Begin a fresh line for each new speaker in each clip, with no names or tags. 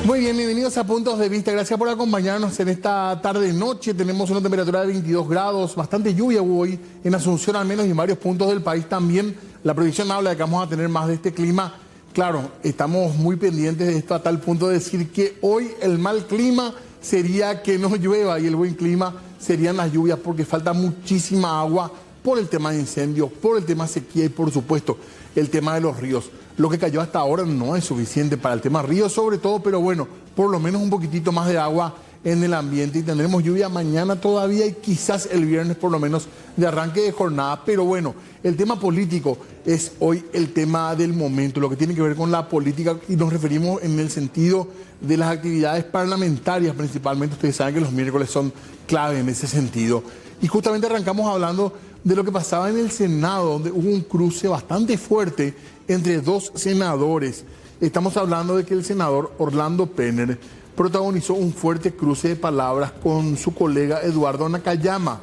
Muy bien, bienvenidos a Puntos de Vista. Gracias por acompañarnos en esta tarde-noche. Tenemos una temperatura de 22 grados, bastante lluvia hoy en Asunción al menos y en varios puntos del país también. La predicción habla de que vamos a tener más de este clima. Claro, estamos muy pendientes de esto a tal punto de decir que hoy el mal clima sería que no llueva y el buen clima serían las lluvias porque falta muchísima agua por el tema de incendios, por el tema de sequía y por supuesto el tema de los ríos. Lo que cayó hasta ahora no es suficiente para el tema ríos sobre todo, pero bueno, por lo menos un poquitito más de agua en el ambiente y tendremos lluvia mañana todavía y quizás el viernes por lo menos de arranque de jornada. Pero bueno, el tema político es hoy el tema del momento, lo que tiene que ver con la política y nos referimos en el sentido de las actividades parlamentarias principalmente. Ustedes saben que los miércoles son clave en ese sentido. Y justamente arrancamos hablando de lo que pasaba en el Senado, donde hubo un cruce bastante fuerte entre dos senadores. Estamos hablando de que el senador Orlando Penner protagonizó un fuerte cruce de palabras con su colega Eduardo Nakayama.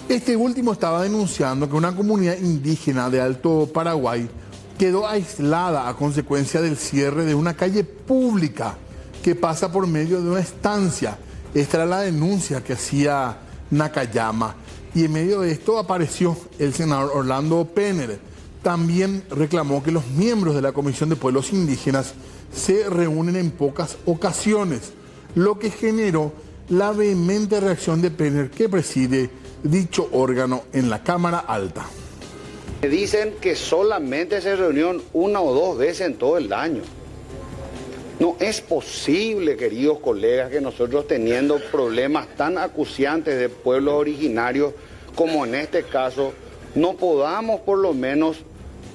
Este último estaba denunciando que una comunidad indígena de Alto Paraguay quedó aislada a consecuencia del cierre de una calle pública que pasa por medio de una estancia. Esta era la denuncia que hacía Nakayama. Y en medio de esto apareció el senador Orlando Penner. También reclamó que los miembros de la Comisión de Pueblos Indígenas se reúnen en pocas ocasiones, lo que generó la vehemente reacción de Penner, que preside dicho órgano en la Cámara Alta.
Me dicen que solamente se reunió una o dos veces en todo el año. No es posible, queridos colegas, que nosotros teniendo problemas tan acuciantes de pueblos originarios como en este caso, no podamos por lo menos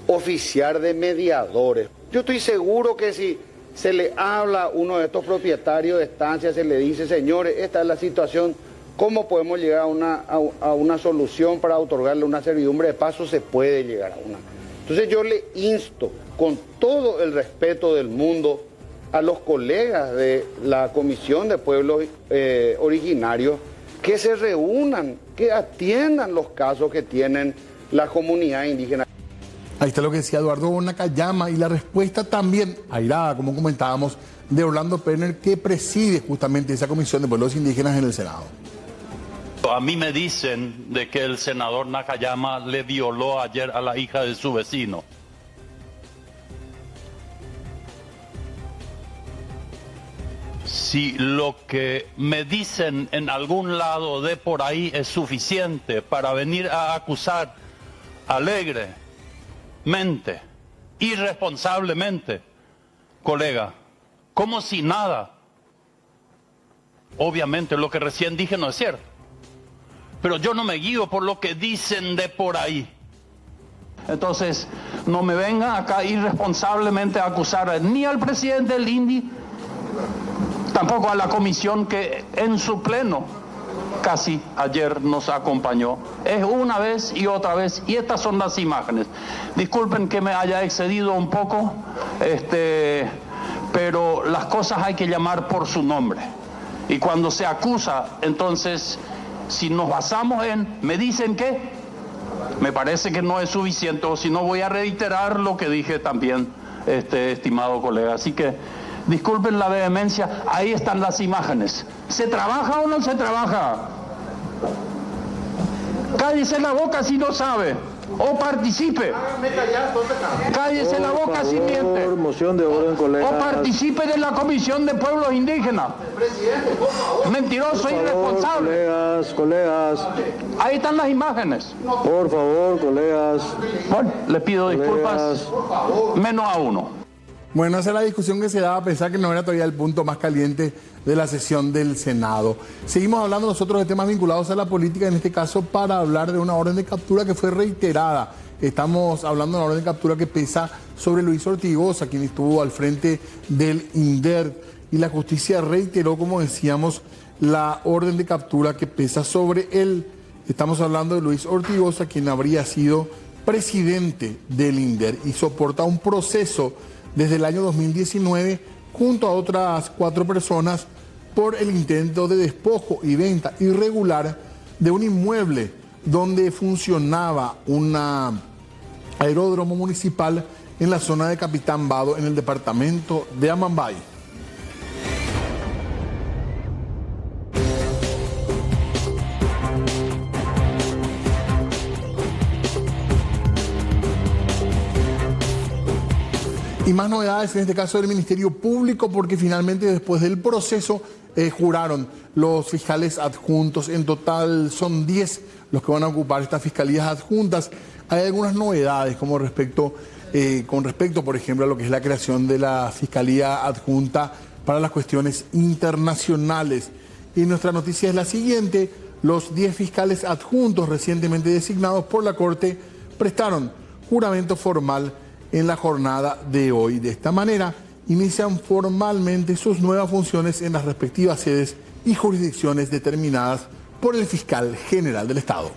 oficiar de mediadores. Yo estoy seguro que si se le habla a uno de estos propietarios de estancias, se le dice, señores, esta es la situación, ¿cómo podemos llegar a una solución para otorgarle una servidumbre de paso? Se puede llegar a una. Entonces yo le insto con todo el respeto del mundo a los colegas de la Comisión de Pueblos Originarios que se reúnan, que atiendan los casos que tienen la comunidad indígena.
Ahí está lo que decía Eduardo Nakayama y la respuesta también airada, como comentábamos, de Orlando Penner, que preside justamente esa Comisión de Pueblos Indígenas en el Senado.
A mí me dicen de que el senador Nakayama le violó ayer a la hija de su vecino. Si lo que me dicen en algún lado de por ahí es suficiente para venir a acusar alegremente, irresponsablemente, colega, como si nada, obviamente lo que recién dije no es cierto, pero yo no me guío por lo que dicen de por ahí. Entonces, no me vengan acá irresponsablemente a acusar ni al presidente del INDI, tampoco a la comisión que en su pleno casi ayer nos acompañó. Es una vez y otra vez, y estas son las imágenes. Disculpen que me haya excedido un poco, pero las cosas hay que llamar por su nombre. Y cuando se acusa, entonces, si nos basamos en, me dicen que, me parece que no es suficiente, o si no voy a reiterar lo que dije también, estimado colega. Así que disculpen la vehemencia, ahí están las imágenes. ¿Se trabaja o no se trabaja? Cállese la boca si no sabe, o participe. Cállese la boca si miente.
Moción de orden, colegas.
O participe de la Comisión de Pueblos Indígenas. Mentiroso e irresponsable.
Colegas.
Ahí están las imágenes.
Por favor, colegas.
Bueno, les pido disculpas, menos a uno.
Bueno, esa es la discusión que se daba a pensar que no era todavía el punto más caliente de la sesión del Senado. Seguimos hablando nosotros de temas vinculados a la política, en este caso para hablar de una orden de captura que fue reiterada. Estamos hablando de una orden de captura que pesa sobre Luis Ortigosa, quien estuvo al frente del INDER, y la justicia reiteró, como decíamos, la orden de captura que pesa sobre él. Estamos hablando de Luis Ortigosa, quien habría sido presidente del INDER y soporta un proceso desde el año 2019 junto a otras 4 personas por el intento de despojo y venta irregular de un inmueble donde funcionaba un aeródromo municipal en la zona de Capitán Vado, en el departamento de Amambay. Y más novedades en este caso del Ministerio Público, porque finalmente después del proceso juraron los fiscales adjuntos. En total son 10 los que van a ocupar estas fiscalías adjuntas. Hay algunas novedades con respecto, por ejemplo, a lo que es la creación de la Fiscalía Adjunta para las cuestiones internacionales. Y nuestra noticia es la siguiente: los 10 fiscales adjuntos recientemente designados por la Corte prestaron juramento formal en la jornada de hoy. De esta manera, inician formalmente sus nuevas funciones en las respectivas sedes y jurisdicciones determinadas por el fiscal general del Estado.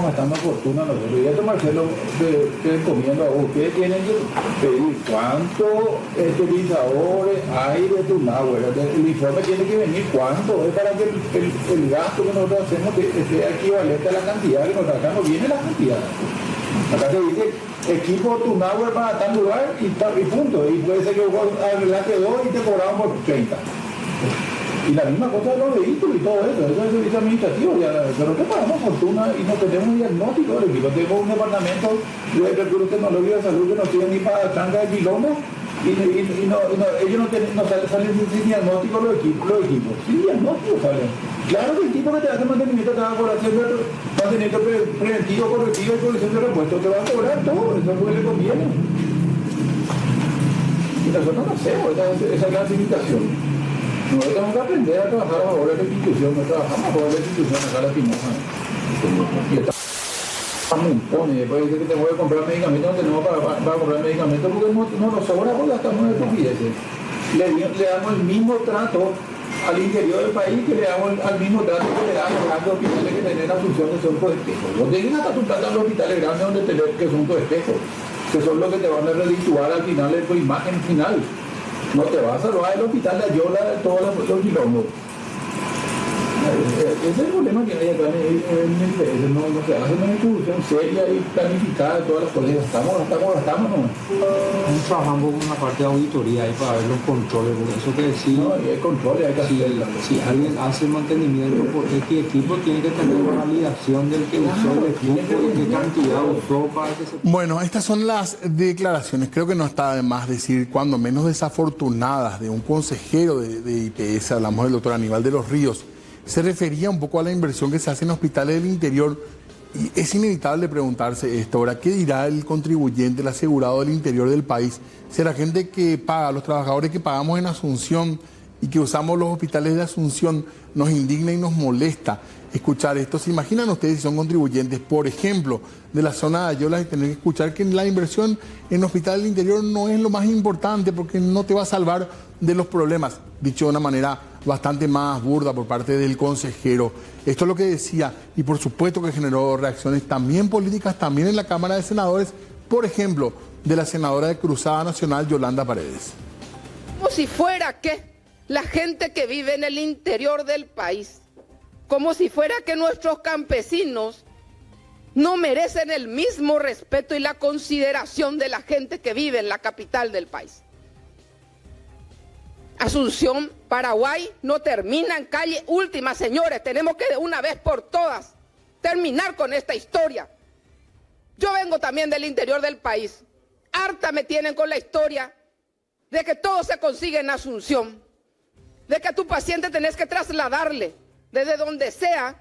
Gastando fortuna nosotros. Y esto, Marcelo, te encomiendo a vos. Ustedes tienen que pedir cuántos esterilizadores hay de tu náhuatl. El informe tiene que venir cuánto. Es para que el gasto que nosotros hacemos sea equivalente a la cantidad que nosotros acá no viene la cantidad. Acá te dice equipo tu náhuatl para tal lugar y punto. Y puede ser que vos arreglaste 2 y te cobraron por 30. Y la misma cosa de los vehículos y todo eso es servicio administrativo. Pero que pagamos fortuna y no tenemos un diagnóstico del equipo. Tenemos un departamento de recursos tecnológicos de salud que no tiene ni para tranca de quilombo y ellos no salen sin diagnóstico los equipos. Sin diagnóstico salen. Claro que el tipo que te hace mantenimiento te va a cobrar siempre mantenimiento preventivo, correctivo y corrección de repuesto. Te va a cobrar todo, eso es lo que le conviene. Y nosotros no hacemos esa clasificación. Nosotros tenemos que aprender a trabajar a favor de la institución, no trabajamos a favor de la institución, acá la Pinoza. Y estamos impone, después dice que tenemos que comprar medicamentos, no tenemos para comprar medicamentos porque no nos sobra porque gastamos en estupideces. Le damos el mismo trato al interior del país que le damos al mismo trato que le damos a los grandes hospitales que tienen Asunción, que son coespejos. No tienen hasta tu plata a los hospitales grandes que son coespejos, que son los que te van a redituar al final de tu imagen final. No te vas a salvar el hospital de Ayola de todos los quilombos. Ese es el problema que hay acá en el país. No se hace una institución seria y planificada de todas las cosas. Gastamos, ¿no?
Trabajamos con una parte de auditoría ahí para ver los controles, porque eso que decir.
No, y hay controles, hay que hacerlo.
Si alguien hace mantenimiento por X equipo, tiene que tener una validación del que usó el equipo, de qué cantidad usó para que se...
Bueno, estas son las declaraciones. Creo que no está de más decir, cuando menos desafortunadas, de un consejero de IPS, hablamos del doctor Aníbal de los Ríos. Se refería un poco a la inversión que se hace en hospitales del interior y es inevitable preguntarse esto. Ahora, ¿qué dirá el contribuyente, el asegurado del interior del país? Si la gente que paga, los trabajadores que pagamos en Asunción y que usamos los hospitales de Asunción, nos indigna y nos molesta escuchar esto. ¿Se imaginan ustedes si son contribuyentes, por ejemplo, de la zona de Ayola, y tener que escuchar que la inversión en hospitales del interior no es lo más importante porque no te va a salvar de los problemas? Dicho de una manera bastante más burda por parte del consejero. Esto es lo que decía, y por supuesto que generó reacciones también políticas, también en la Cámara de Senadores, por ejemplo, de la senadora de Cruzada Nacional, Yolanda Paredes.
Como si fuera que la gente que vive en el interior del país, como si fuera que nuestros campesinos no merecen el mismo respeto y la consideración de la gente que vive en la capital del país. Asunción, Paraguay, no termina en calle última, señores. Tenemos que de una vez por todas terminar con esta historia. Yo vengo también del interior del país. Harta me tienen con la historia de que todo se consigue en Asunción, de que a tu paciente tenés que trasladarle desde donde sea,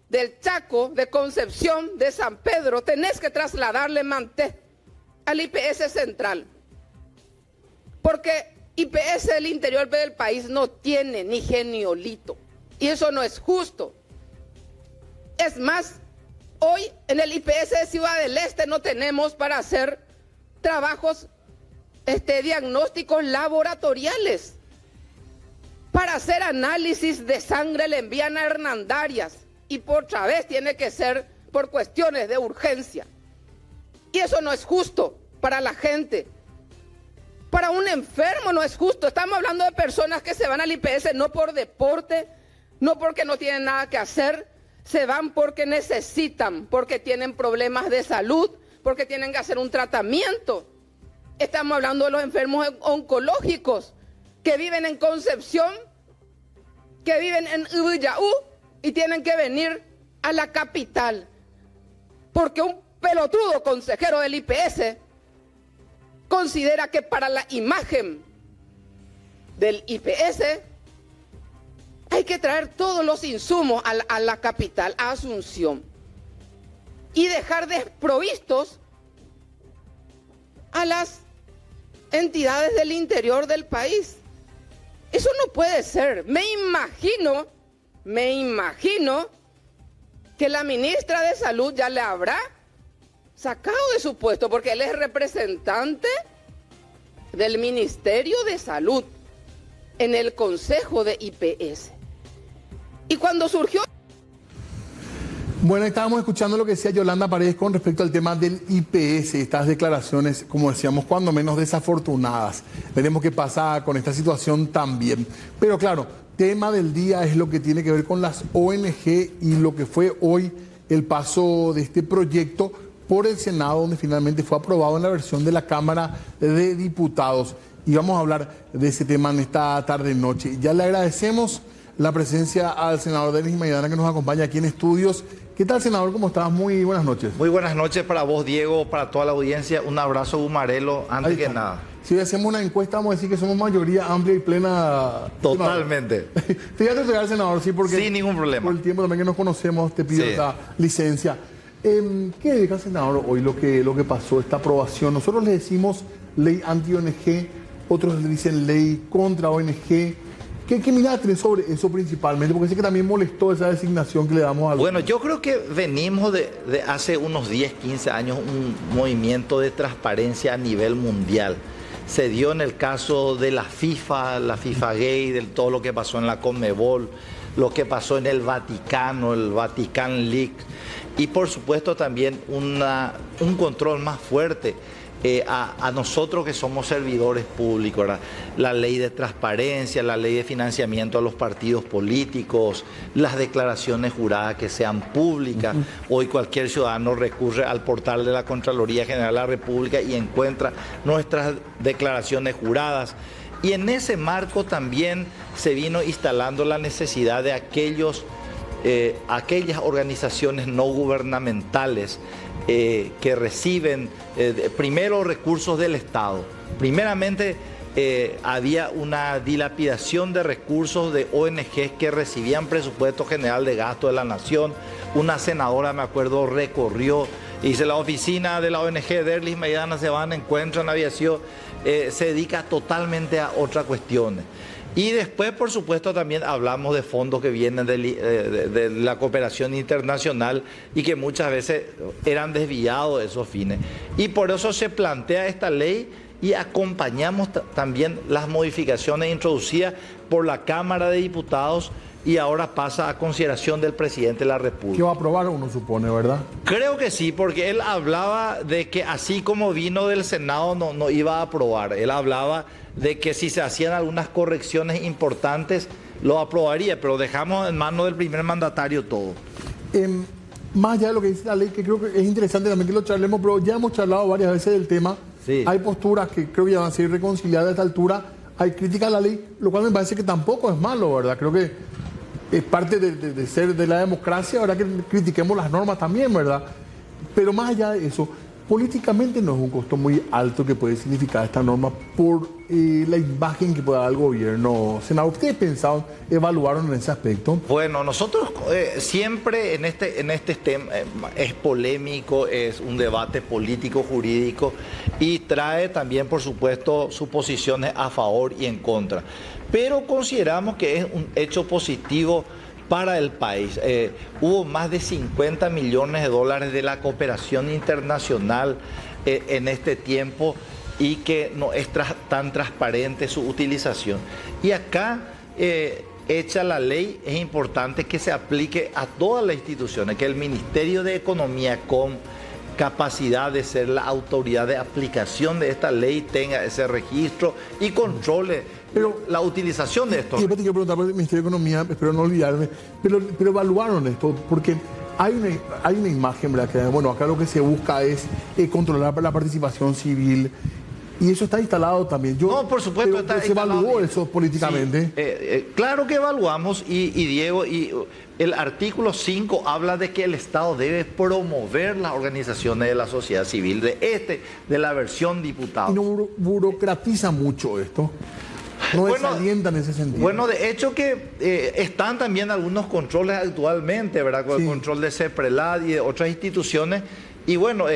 del Chaco, de Concepción, de San Pedro, tenés que trasladarle Manté al IPS central. Porque IPS del interior del país no tiene ni geniolito. Y eso no es justo. Es más, hoy en el IPS de Ciudad del Este no tenemos para hacer trabajos diagnósticos laboratoriales. Para hacer análisis de sangre le envían a Hernandarias y por otra vez tiene que ser por cuestiones de urgencia. Y eso no es justo para la gente. Para un enfermo no es justo. Estamos hablando de personas que se van al IPS no por deporte, no porque no tienen nada que hacer, se van porque necesitan, porque tienen problemas de salud, porque tienen que hacer un tratamiento. Estamos hablando de los enfermos oncológicos que viven en Concepción, que viven en Ubiyaú y tienen que venir a la capital. Porque un pelotudo consejero del IPS considera que para la imagen del IPS hay que traer todos los insumos a la capital, a Asunción, y dejar desprovistos a las entidades del interior del país. Eso no puede ser. Me imagino que la ministra de Salud ya le habrá sacado de su puesto, porque él es representante del Ministerio de Salud en el Consejo de IPS. Y cuando surgió...
Bueno, estábamos escuchando lo que decía Yolanda Paredes con respecto al tema del IPS, estas declaraciones, como decíamos, cuando menos desafortunadas. Veremos qué pasa con esta situación también. Pero claro, tema del día es lo que tiene que ver con las ONG y lo que fue hoy el paso de este proyecto por el Senado, donde finalmente fue aprobado en la versión de la Cámara de Diputados. Y vamos a hablar de ese tema en esta tarde-noche. Ya le agradecemos la presencia al senador Derlis Maidana, que nos acompaña aquí en estudios. ¿Qué tal, senador? ¿Cómo estás? Muy buenas noches.
Muy buenas noches para vos, Diego, para toda la audiencia. Un abrazo, Gumarelo, antes que nada.
Si hacemos una encuesta, vamos a decir que somos mayoría amplia y plena.
Totalmente.
Fíjate, senador, sí, porque...
Sin ningún problema.
Por el tiempo también que nos conocemos, te pido esta licencia. ¿Qué dedica, senador, hoy lo que pasó, esta aprobación? Nosotros le decimos ley anti-ONG, otros le dicen ley contra ONG. ¿Qué mirada tenés sobre eso principalmente? Porque sé que también molestó esa designación que le damos a...
Bueno, yo creo que venimos de hace unos 10, 15 años un movimiento de transparencia a nivel mundial. Se dio en el caso de la FIFA Gay, de todo lo que pasó en la Conmebol, lo que pasó en el Vaticano, el Vatican League, y por supuesto también un control más fuerte a nosotros que somos servidores públicos, ¿verdad? La ley de transparencia, la ley de financiamiento a los partidos políticos, las declaraciones juradas que sean públicas. Hoy cualquier ciudadano recurre al portal de la Contraloría General de la República y encuentra nuestras declaraciones juradas. Y en ese marco también se vino instalando la necesidad de aquellas organizaciones no gubernamentales que reciben primero recursos del Estado. Primeramente había una dilapidación de recursos de ONGs que recibían presupuesto general de gasto de la nación. Una senadora, me acuerdo, recorrió y dice: la oficina de la ONG Derlis Maidana se van, encuentran aviación, se dedica totalmente a otras cuestiones. Y después, por supuesto, también hablamos de fondos que vienen de la cooperación internacional y que muchas veces eran desviados de esos fines. Y por eso se plantea esta ley y acompañamos también las modificaciones introducidas por la Cámara de Diputados y ahora pasa a consideración del presidente de la República.
¿Qué va a aprobar, uno supone, verdad?
Creo que sí, porque él hablaba de que así como vino del Senado no iba a aprobar. Él hablaba de que si se hacían algunas correcciones importantes lo aprobaría, pero dejamos en manos del primer mandatario todo.
Más allá de lo que dice la ley, que creo que es interesante también que lo charlemos, pero ya hemos charlado varias veces del tema.
Sí.
Hay posturas que creo que ya van a ser reconciliadas a esta altura. Hay críticas a la ley, lo cual me parece que tampoco es malo, ¿verdad? Creo que es parte de ser de la democracia, ¿verdad? Que critiquemos las normas también, ¿verdad? Pero más allá de eso, políticamente no es un costo muy alto que puede significar esta norma por la imagen que pueda dar el gobierno. Senador, ¿ustedes pensaron, evaluaron en ese aspecto?
Bueno, nosotros siempre en este tema es polémico, es un debate político-jurídico y trae también, por supuesto, suposiciones a favor y en contra. Pero consideramos que es un hecho positivo para el país. Hubo más de 50 millones de dólares de la cooperación internacional en este tiempo y que no es tan transparente su utilización. Y acá, hecha la ley, es importante que se aplique a todas las instituciones, que el Ministerio de Economía, con capacidad de ser la autoridad de aplicación de esta ley, tenga ese registro y controle la utilización de esto.
Y después te quiero preguntar por el Ministerio de Economía, espero no olvidarme, pero evaluaron esto, porque hay una imagen, ¿verdad? Que, bueno, acá lo que se busca es controlar la participación civil. Y eso está instalado también.
No, por supuesto,
pero
está
se
instalado.
evaluó eso políticamente.
Sí, claro que evaluamos y Diego, y el artículo 5 habla de que el Estado debe promover las organizaciones de la sociedad civil, de la versión diputado.
Y no burocratiza mucho esto. No desalienta en ese sentido.
Bueno, de hecho que están también algunos controles actualmente, ¿verdad? Con el control de CEPRELAD y de otras instituciones. Y bueno...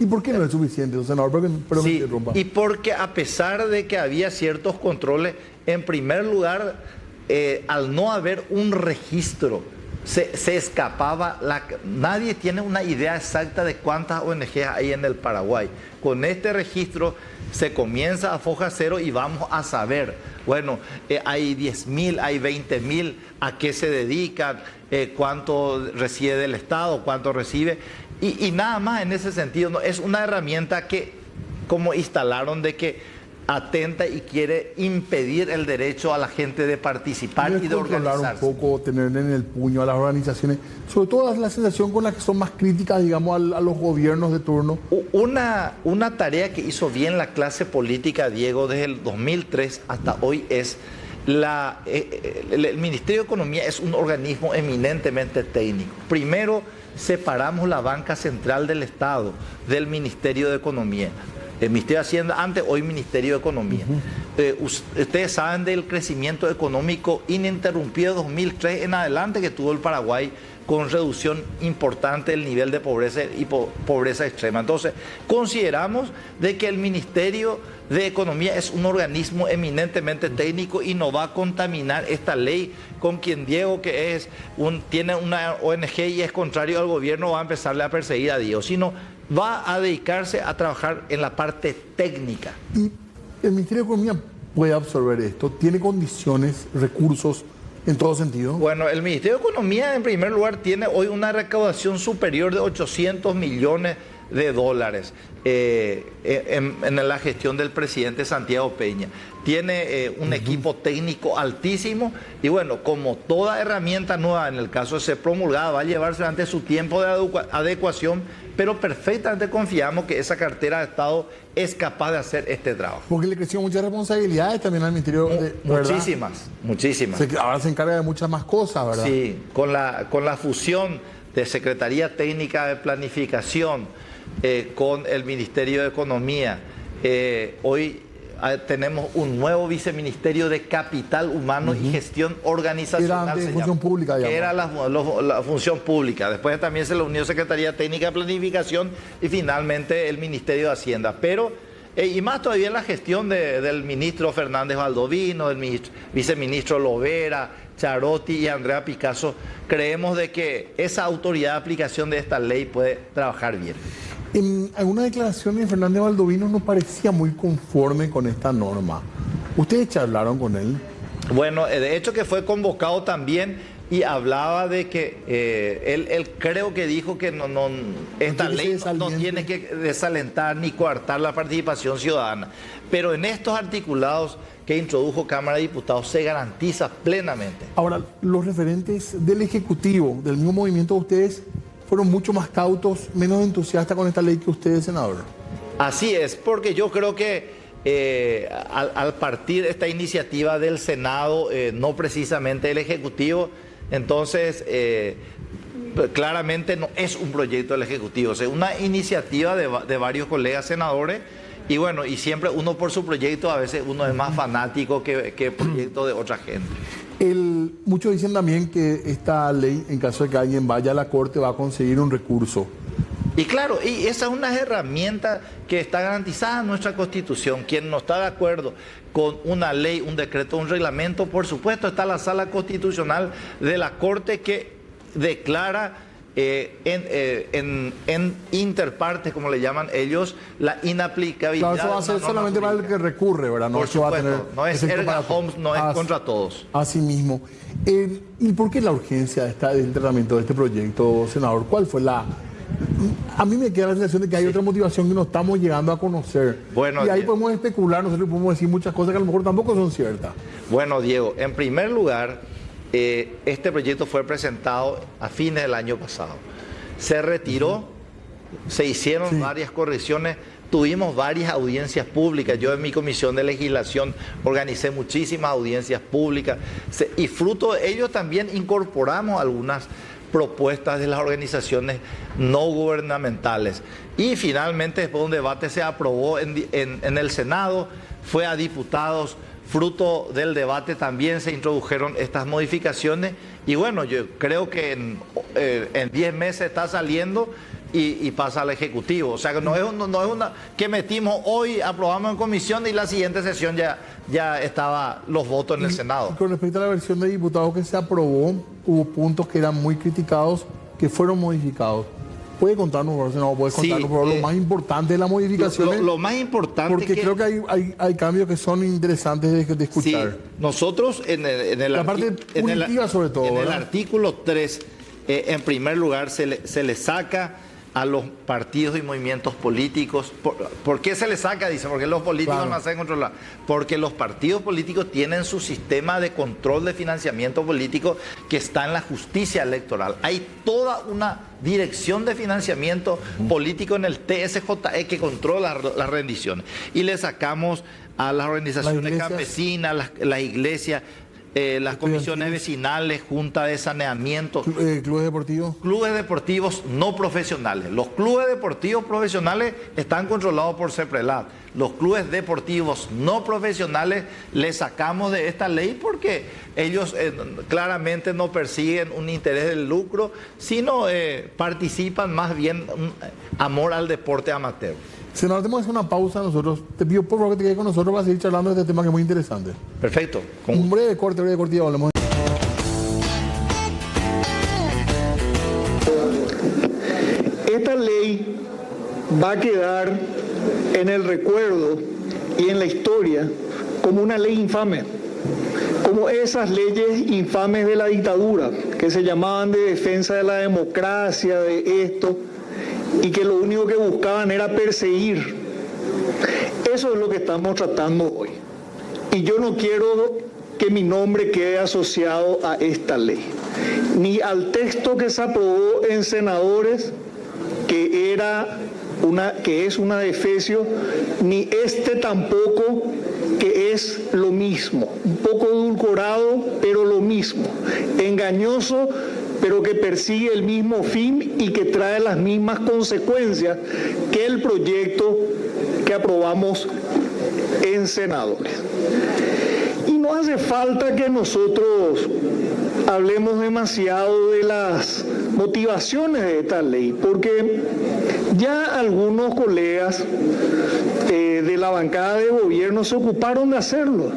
¿Y por qué no es suficiente, senador? Pero
sí, y porque a pesar de que había ciertos controles, en primer lugar, al no haber un registro, se escapaba, nadie tiene una idea exacta de cuántas ONG hay en el Paraguay. Con este registro se comienza a foja cero y vamos a saber, bueno, hay 10.000, hay 20.000, a qué se dedican, cuánto recibe del Estado, cuánto recibe. Y nada más en ese sentido, ¿no? Es una herramienta que, como instalaron, de que atenta y quiere impedir el derecho a la gente de participar y de organizarse.
Un poco, tener en el puño a las organizaciones, sobre todo la sensación con la que son más críticas, digamos, a los gobiernos de turno.
Una tarea que hizo bien la clase política, Diego, desde el 2003 hasta hoy es... el Ministerio de Economía es un organismo eminentemente técnico. Primero, separamos la banca central del Estado del Ministerio de Economía. El Ministerio de Hacienda antes, hoy Ministerio de Economía. Ustedes saben del crecimiento económico ininterrumpido de 2003 en adelante que tuvo el Paraguay, con reducción importante del nivel de pobreza y pobreza extrema. Entonces, consideramos de que el Ministerio de Economía es un organismo eminentemente técnico y no va a contaminar esta ley con quien Diego, que tiene una ONG y es contrario al gobierno, va a empezarle a perseguir a Diego, sino va a dedicarse a trabajar en la parte técnica.
¿Y el Ministerio de Economía puede absorber esto? ¿Tiene condiciones, recursos en todo sentido?
Bueno, el Ministerio de Economía, en primer lugar, tiene hoy una recaudación superior de 800 millones de dólares en la gestión del presidente Santiago Peña. Tiene un equipo técnico altísimo y bueno, como toda herramienta nueva, en el caso de ser promulgada, va a llevarse ante su tiempo de adecuación, pero perfectamente confiamos que esa cartera de Estado es capaz de hacer este trabajo.
Porque le creció muchas responsabilidades también al Ministerio de...
Muchísimas.
Ahora se encarga de muchas más cosas, ¿verdad?
Sí, con la fusión de Secretaría Técnica de Planificación con el Ministerio de Economía. Hoy tenemos un nuevo viceministerio de Capital Humano y Gestión Organizacional.
Era de función pública, digamos.
Que era la función pública. Después también se le unió Secretaría Técnica de Planificación y finalmente el Ministerio de Hacienda. Pero, y más todavía en la gestión del ministro Fernández Baldovino, del viceministro Lovera, Charotti y Andrea Picasso, creemos de que esa autoridad de aplicación de esta ley puede trabajar bien.
En algunas declaraciones de Fernández Baldovino no parecía muy conforme con esta norma. ¿Ustedes charlaron con él?
Bueno, de hecho que fue convocado también y hablaba de que él creo que dijo que esta ley no tiene que desalentar ni coartar la participación ciudadana. Pero en estos articulados que introdujo Cámara de Diputados se garantiza plenamente.
Ahora, los referentes del Ejecutivo, del mismo movimiento de ustedes, fueron mucho más cautos, menos entusiastas con esta ley que ustedes, senador.
Así es, porque yo creo que al partir esta iniciativa del Senado, no precisamente del Ejecutivo, entonces claramente no es un proyecto del Ejecutivo, es una iniciativa de varios colegas senadores. Y bueno, y siempre uno por su proyecto, a veces uno es más fanático que proyecto de otra gente.
Muchos dicen también que esta ley, en caso de que alguien vaya a la Corte, va a conseguir un recurso.
Y claro, y esa es una herramienta que está garantizada en nuestra Constitución. Quien no está de acuerdo con una ley, un decreto, un reglamento, por supuesto está la Sala Constitucional de la Corte que declara en interpartes, como le llaman ellos, la inaplicabilidad.
Claro, eso va a ser solamente para el que recurre, ¿verdad?
No, por supuesto,
va a tener
no es erga omnes, no es contra todos.
Así mismo. ¿Y por qué la urgencia del tratamiento de este proyecto, senador? ¿Cuál fue la...? A mí me queda la sensación de que hay otra motivación que no estamos llegando a conocer. Bueno, y ahí podemos especular, nosotros podemos decir muchas cosas que a lo mejor tampoco son ciertas.
Bueno, Diego, en primer lugar, este proyecto fue presentado a fines del año pasado. Se retiró, se hicieron varias correcciones, tuvimos varias audiencias públicas. Yo en mi comisión de legislación organicé muchísimas audiencias públicas y fruto de ello también incorporamos algunas propuestas de las organizaciones no gubernamentales. Y finalmente, después de un debate, se aprobó en el Senado, fue a diputados. Fruto del debate también se introdujeron estas modificaciones y bueno, yo creo que en 10 meses está saliendo y pasa al Ejecutivo. O sea, que no es una que metimos hoy, aprobamos en comisión y la siguiente sesión ya estaba los votos en el Senado.
Con respecto a la versión de diputados que se aprobó, hubo puntos que eran muy criticados que fueron modificados. ¿Puede contarnos, senador? ¿Puede contarnos por lo más importante de las modificaciones?
Lo más importante
porque creo que hay cambios que son interesantes de escuchar.
Sí, nosotros
la parte punitiva sobre todo,
en el artículo 3, en primer lugar, se le saca a los partidos y movimientos políticos. ¿Por qué se les saca? Dice, porque los políticos no hacen controlar. Porque los partidos políticos tienen su sistema de control de financiamiento político que está en la justicia electoral. Hay toda una dirección de financiamiento político en el TSJE que controla las rendiciones. Y le sacamos a las organizaciones campesinas, las iglesias, las comisiones vecinales, junta de saneamiento.
¿Clubes deportivos?
Clubes deportivos no profesionales. Los clubes deportivos profesionales están controlados por CEPRELAT. Los clubes deportivos no profesionales les sacamos de esta ley porque ellos claramente no persiguen un interés del lucro, sino participan más bien un amor al deporte amateur.
Senador, tenemos que hacer una pausa nosotros. Te pido por favor que te quedes con nosotros para seguir charlando de este tema que es muy interesante.
Perfecto.
Un breve corte y hablamos.
Esta ley va a quedar en el recuerdo y en la historia como una ley infame, como esas leyes infames de la dictadura, que se llamaban de defensa de la democracia, de esto, y que lo único que buscaban era perseguir. Eso es lo que estamos tratando hoy. Y yo no quiero que mi nombre quede asociado a esta ley, ni al texto que se aprobó en senadores, que es una defecio, ni este tampoco, que es lo mismo, un poco edulcorado, pero lo mismo, engañoso, pero que persigue el mismo fin y que trae las mismas consecuencias que el proyecto que aprobamos en senadores. Y no hace falta que nosotros hablemos demasiado de las motivaciones de esta ley, porque ya algunos colegas de la bancada de gobierno se ocuparon de hacerlo.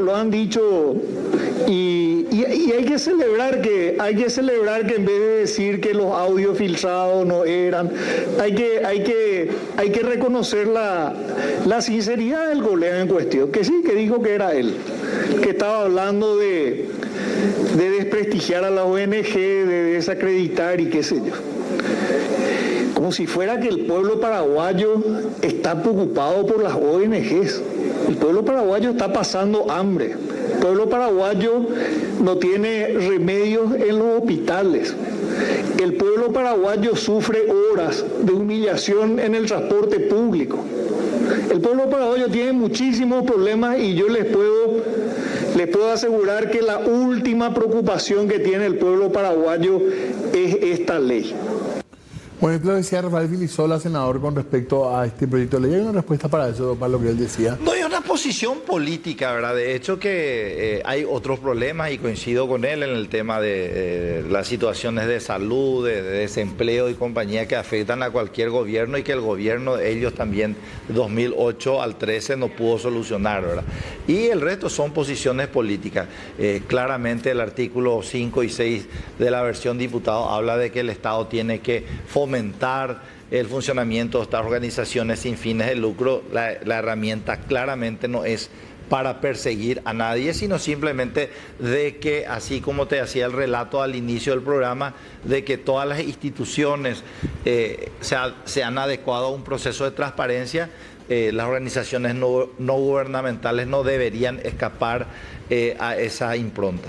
Lo han dicho, y hay que celebrar que en vez de decir que los audios filtrados no eran, hay que reconocer la sinceridad del colega en cuestión, que sí, que dijo que era él, que estaba hablando de desprestigiar a la ONG, de desacreditar y qué sé yo. Como si fuera que el pueblo paraguayo está preocupado por las ONGs. El pueblo paraguayo está pasando hambre. El pueblo paraguayo no tiene remedios en los hospitales. El pueblo paraguayo sufre horas de humillación en el transporte público. El pueblo paraguayo tiene muchísimos problemas y yo les puedo asegurar que la última preocupación que tiene el pueblo paraguayo es esta ley.
Bueno, esto lo decía Rafael Vilisola, senador, con respecto a este proyecto de ley. ¿Hay una respuesta para eso, para lo que él decía?
No, hay una posición política, ¿verdad? De hecho que hay otros problemas y coincido con él en el tema de las situaciones de salud, de desempleo y compañía que afectan a cualquier gobierno y que el gobierno, ellos también, de 2008 al 13 no pudo solucionar, ¿verdad? Y el resto son posiciones políticas. Claramente el artículo 5 y 6 de la versión diputado habla de que el Estado tiene que fomentar el funcionamiento de estas organizaciones sin fines de lucro. La herramienta claramente no es para perseguir a nadie, sino simplemente de que, así como te hacía el relato al inicio del programa, de que todas las instituciones se han adecuado a un proceso de transparencia. Las organizaciones no gubernamentales no deberían escapar a esa impronta.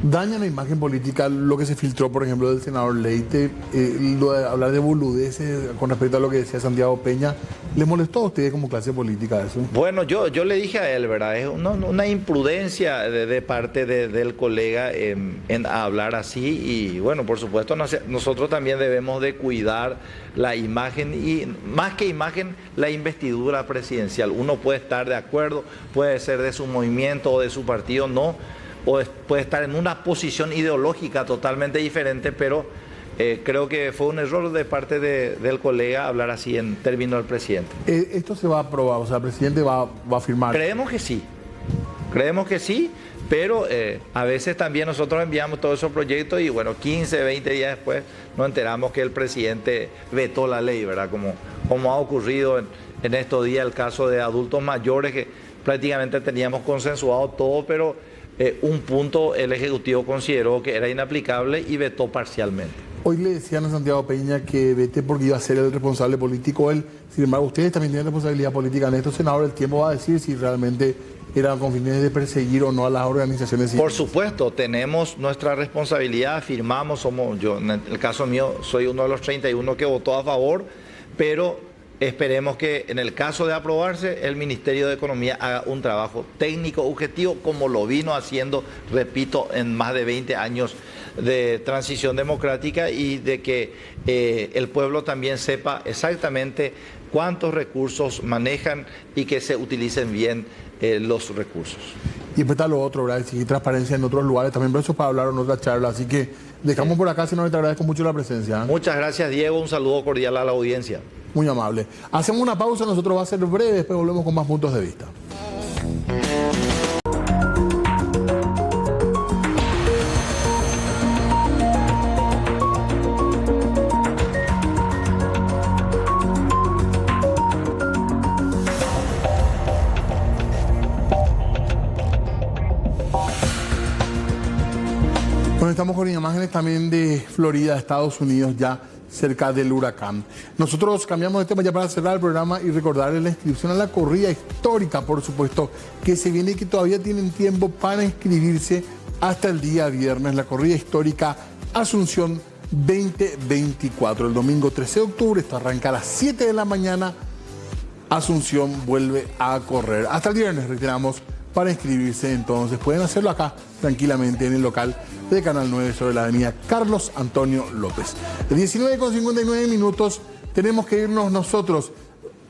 ¿Daña la imagen política lo que se filtró, por ejemplo, del senador Leite? Lo de hablar de boludeces con respecto a lo que decía Santiago Peña, ¿les molestó a ustedes como clase política eso?
Bueno, yo le dije a él, ¿verdad? Es una imprudencia de parte del colega en hablar así y bueno, por supuesto nosotros también debemos de cuidar la imagen y más que imagen, la investidura presidencial. Uno puede estar de acuerdo, puede ser de su movimiento o de su partido, no, o puede estar en una posición ideológica totalmente diferente, pero creo que fue un error de parte del colega hablar así en términos del presidente.
¿Esto se va a aprobar? O sea, el presidente va a firmar.
Creemos que sí, pero a veces también nosotros enviamos todos esos proyectos y bueno, 15, 20 días después nos enteramos que el presidente vetó la ley, ¿verdad? Como ha ocurrido en estos días el caso de adultos mayores que prácticamente teníamos consensuado todo, pero un punto el Ejecutivo consideró que era inaplicable y vetó parcialmente.
Hoy le decían a Santiago Peña que vete porque iba a ser el responsable político él. Sin embargo, ustedes también tienen responsabilidad política en esto, senador. El tiempo va a decir si realmente eran con fines de perseguir o no a las organizaciones civiles.
Por supuesto, tenemos nuestra responsabilidad, firmamos, yo en el caso mío soy uno de los 31 que votó a favor, pero esperemos que en el caso de aprobarse el Ministerio de Economía haga un trabajo técnico objetivo como lo vino haciendo, repito, en más de 20 años de transición democrática y de que el pueblo también sepa exactamente cuántos recursos manejan y que se utilicen bien los recursos.
Y después está lo otro, ¿verdad? Exigir transparencia en otros lugares también, pero eso es para hablar en otra charla. Así que dejamos por acá, señor, te agradezco mucho la presencia.
Muchas gracias, Diego. Un saludo cordial a la audiencia.
Muy amable. Hacemos una pausa, nosotros va a ser breve, después volvemos con más puntos de vista. Bueno, estamos con imágenes también de Florida, Estados Unidos, ya cerca del huracán. Nosotros cambiamos de tema ya para cerrar el programa y recordarles la inscripción a la corrida histórica, por supuesto, que se viene y que todavía tienen tiempo para inscribirse hasta el día viernes. La corrida histórica Asunción 2024, el domingo 13 de octubre, esto arranca a las 7 de la mañana. Asunción vuelve a correr. Hasta el viernes, reiteramos, para inscribirse entonces. Pueden hacerlo acá, tranquilamente, en el local de Canal 9 sobre la avenida Carlos Antonio López. 19:59, tenemos que irnos nosotros,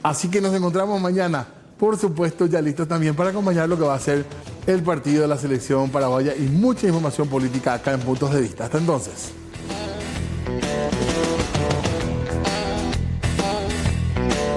así que nos encontramos mañana, por supuesto, ya listos también para acompañar lo que va a ser el partido de la selección paraguaya y mucha información política acá en Puntos de Vista. Hasta entonces.